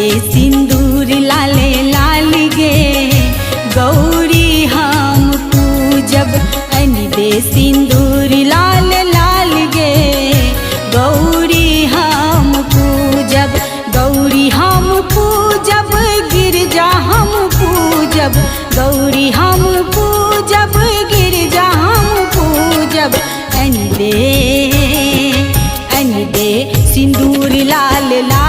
दे सिंदूर लाले लाल गे गौरी हम पूजब अनि दे सिंदूर लाल लाल गे गौरी हम पूजब गौरी हम पूजब गिरजा हम पूजब गौरी हम पूजब गिरजा हम पूजब अनि दे सिंदूर लाल लाल